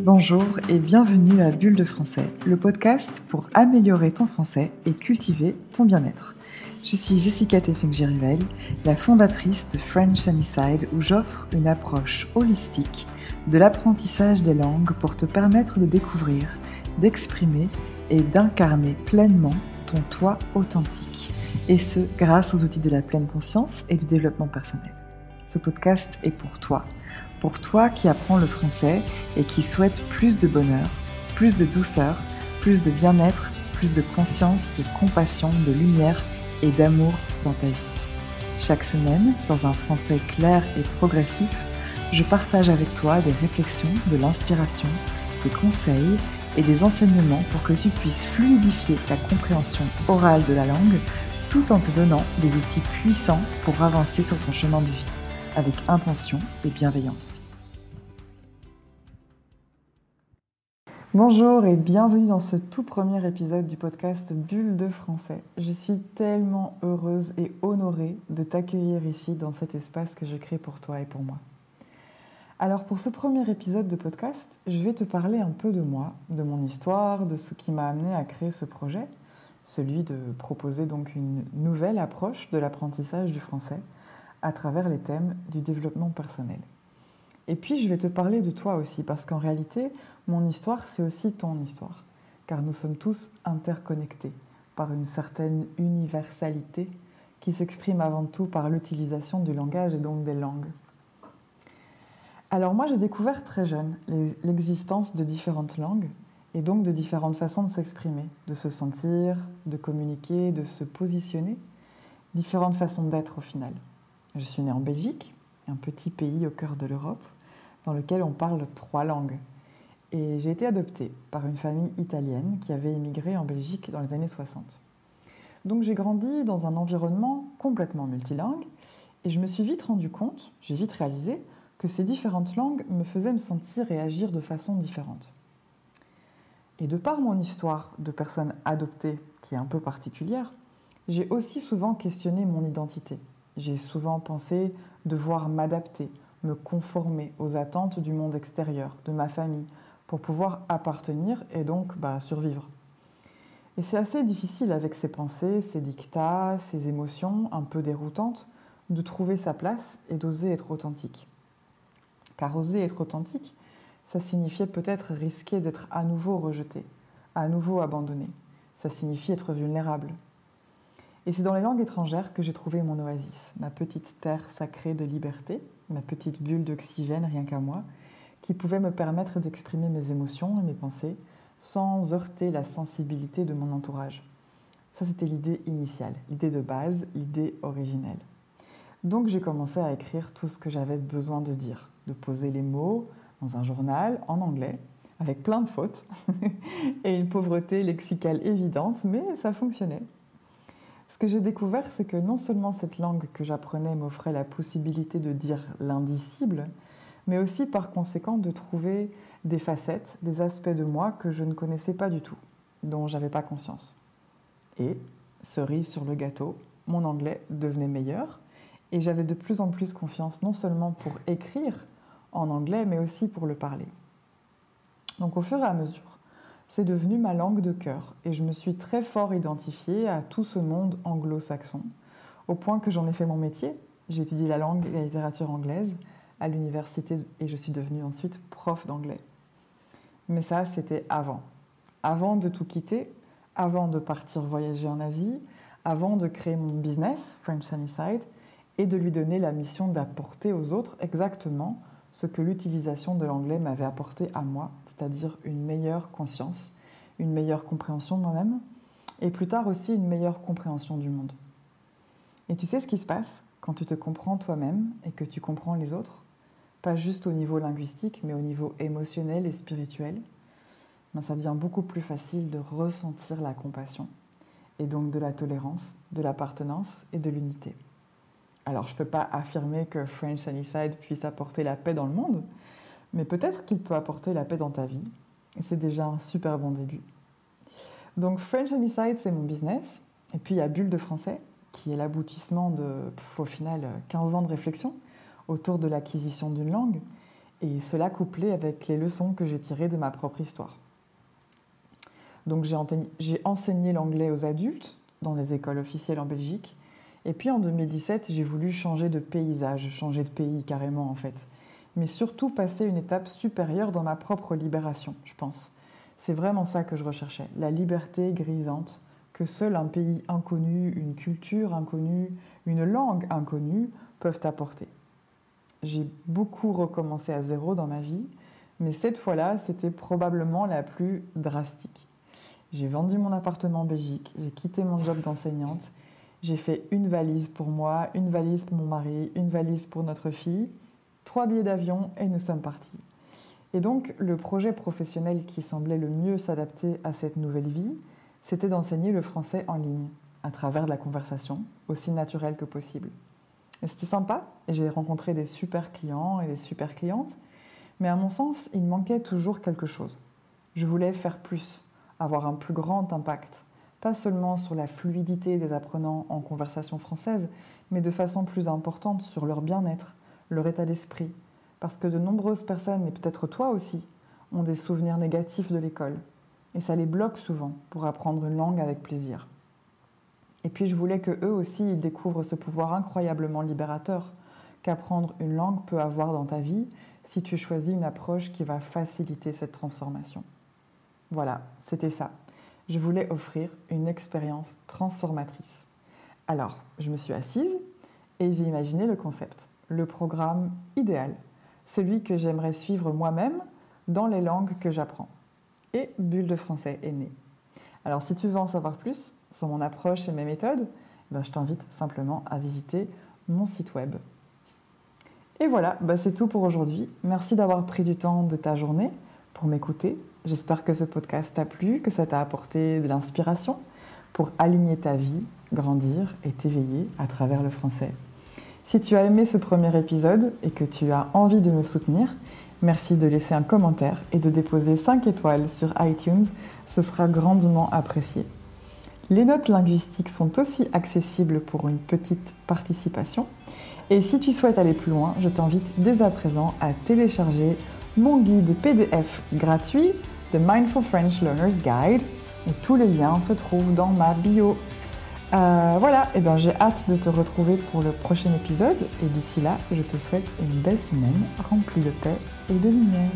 Bonjour et bienvenue à Bulle de français, le podcast pour améliorer ton français et cultiver ton bien-être. Je suis Jessica Teffeng-Gérivel, la fondatrice de French Sunnyside, où j'offre une approche holistique de l'apprentissage des langues pour te permettre de découvrir, d'exprimer et d'incarner pleinement ton toi authentique, et ce grâce aux outils de la pleine conscience et du développement personnel. Ce podcast est pour toi qui apprends le français et qui souhaite plus de bonheur, plus de douceur, plus de bien-être, plus de conscience, de compassion, de lumière et d'amour dans ta vie. Chaque semaine, dans un français clair et progressif, je partage avec toi des réflexions, de l'inspiration, des conseils et des enseignements pour que tu puisses fluidifier ta compréhension orale de la langue tout en te donnant des outils puissants pour avancer sur ton chemin de vie, avec intention et bienveillance. Bonjour et bienvenue dans ce tout premier épisode du podcast Bulle de français. Je suis tellement heureuse et honorée de t'accueillir ici dans cet espace que je crée pour toi et pour moi. Alors pour ce premier épisode de podcast, je vais te parler un peu de moi, de mon histoire, de ce qui m'a amené à créer ce projet, celui de proposer donc une nouvelle approche de l'apprentissage du français à travers les thèmes du développement personnel. Et puis je vais te parler de toi aussi, parce qu'en réalité, mon histoire, c'est aussi ton histoire, car nous sommes tous interconnectés par une certaine universalité qui s'exprime avant tout par l'utilisation du langage et donc des langues. Alors moi, j'ai découvert très jeune l'existence de différentes langues et donc de différentes façons de s'exprimer, de se sentir, de communiquer, de se positionner, différentes façons d'être au final. Je suis née en Belgique, un petit pays au cœur de l'Europe, dans lequel on parle 3 langues. Et j'ai été adoptée par une famille italienne qui avait émigré en Belgique dans les années 60. Donc j'ai grandi dans un environnement complètement multilingue et je me suis vite rendu compte, j'ai vite réalisé, que ces différentes langues me faisaient me sentir et agir de façon différente. Et de par mon histoire de personne adoptée, qui est un peu particulière, j'ai aussi souvent questionné mon identité. J'ai souvent pensé devoir m'adapter, me conformer aux attentes du monde extérieur, de ma famille, pour pouvoir appartenir et donc survivre. Et c'est assez difficile avec ces pensées, ces dictats, ces émotions un peu déroutantes, de trouver sa place et d'oser être authentique. Car oser être authentique, ça signifiait peut-être risquer d'être à nouveau rejeté, à nouveau abandonné. Ça signifie être vulnérable. Et c'est dans les langues étrangères que j'ai trouvé mon oasis, ma petite terre sacrée de liberté, ma petite bulle d'oxygène rien qu'à moi, qui pouvait me permettre d'exprimer mes émotions et mes pensées sans heurter la sensibilité de mon entourage. Ça, c'était l'idée initiale, l'idée de base, l'idée originelle. Donc j'ai commencé à écrire tout ce que j'avais besoin de dire, de poser les mots dans un journal en anglais, avec plein de fautes et une pauvreté lexicale évidente, mais ça fonctionnait. Ce que j'ai découvert, c'est que non seulement cette langue que j'apprenais m'offrait la possibilité de dire l'indicible, mais aussi par conséquent de trouver des facettes, des aspects de moi que je ne connaissais pas du tout, dont je n'avais pas conscience. Et, cerise sur le gâteau, mon anglais devenait meilleur et j'avais de plus en plus confiance non seulement pour écrire en anglais, mais aussi pour le parler. Donc au fur et à mesure, c'est devenu ma langue de cœur et je me suis très fort identifiée à tout ce monde anglo-saxon, au point que j'en ai fait mon métier. J'ai étudié la langue et la littérature anglaise à l'université et je suis devenue ensuite prof d'anglais. Mais ça, c'était avant. Avant de tout quitter, avant de partir voyager en Asie, avant de créer mon business, French Sunnyside, et de lui donner la mission d'apporter aux autres exactement ce que l'utilisation de l'anglais m'avait apporté à moi, c'est-à-dire une meilleure conscience, une meilleure compréhension de moi-même, et plus tard aussi une meilleure compréhension du monde. Et tu sais ce qui se passe quand tu te comprends toi-même et que tu comprends les autres, pas juste au niveau linguistique, mais au niveau émotionnel et spirituel, ça devient beaucoup plus facile de ressentir la compassion, et donc de la tolérance, de l'appartenance et de l'unité. Alors, je ne peux pas affirmer que French Sunnyside puisse apporter la paix dans le monde, mais peut-être qu'il peut apporter la paix dans ta vie. Et c'est déjà un super bon début. Donc, French Sunnyside, c'est mon business. Et puis, il y a Bulle de français, qui est l'aboutissement de, au final, 15 ans de réflexion autour de l'acquisition d'une langue. et cela couplé avec les leçons que j'ai tirées de ma propre histoire. Donc j'ai enseigné l'anglais aux adultes dans les écoles officielles en Belgique, et puis en 2017, j'ai voulu changer de paysage, changer de pays carrément en fait, mais surtout passer une étape supérieure dans ma propre libération, je pense. C'est vraiment ça que je recherchais, la liberté grisante que seul un pays inconnu, une culture inconnue, une langue inconnue peuvent apporter. J'ai beaucoup recommencé à zéro dans ma vie, mais cette fois-là, c'était probablement la plus drastique. J'ai vendu mon appartement en Belgique, j'ai quitté mon job d'enseignante, j'ai fait une valise pour moi, une valise pour mon mari, une valise pour notre fille, 3 billets d'avion et nous sommes partis. Et donc, le projet professionnel qui semblait le mieux s'adapter à cette nouvelle vie, c'était d'enseigner le français en ligne, à travers de la conversation, aussi naturelle que possible. Et c'était sympa, et j'ai rencontré des super clients et des super clientes, mais à mon sens, il manquait toujours quelque chose. Je voulais faire plus, avoir un plus grand impact, pas seulement sur la fluidité des apprenants en conversation française, mais de façon plus importante sur leur bien-être, leur état d'esprit, parce que de nombreuses personnes, et peut-être toi aussi, ont des souvenirs négatifs de l'école, et ça les bloque souvent pour apprendre une langue avec plaisir. Et puis je voulais qu'eux aussi, ils découvrent ce pouvoir incroyablement libérateur qu'apprendre une langue peut avoir dans ta vie si tu choisis une approche qui va faciliter cette transformation. Voilà, c'était ça. Je voulais offrir une expérience transformatrice. Alors, je me suis assise et j'ai imaginé le concept, le programme idéal, celui que j'aimerais suivre moi-même dans les langues que j'apprends. Et Bulle de français est née. Alors, si tu veux en savoir plus sur mon approche et mes méthodes, je t'invite simplement à visiter mon site web. Et voilà, c'est tout pour aujourd'hui. Merci d'avoir pris du temps de ta journée pour m'écouter. J'espère que ce podcast t'a plu, que ça t'a apporté de l'inspiration pour aligner ta vie, grandir et t'éveiller à travers le français. Si tu as aimé ce premier épisode et que tu as envie de me soutenir, merci de laisser un commentaire et de déposer 5 étoiles sur iTunes, ce sera grandement apprécié. Les notes linguistiques sont aussi accessibles pour une petite participation. Et si tu souhaites aller plus loin, je t'invite dès à présent à télécharger mon guide PDF gratuit, The Mindful French Learner's Guide. Et tous les liens se trouvent dans ma bio. Voilà, j'ai hâte de te retrouver pour le prochain épisode. Et d'ici là, je te souhaite une belle semaine remplie de paix et de lumière.